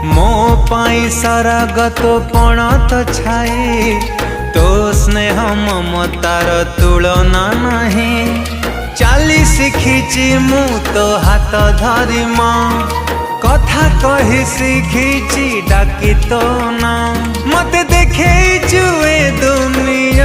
मो पाई सारा गतपण तो छाई तो स्नेह ममतार तुलना नहीं। चाली शिखिची मु तो हाथ धरी माँ कथा कही शिखिची डाकी तो ना मत देखे जुए दुनिया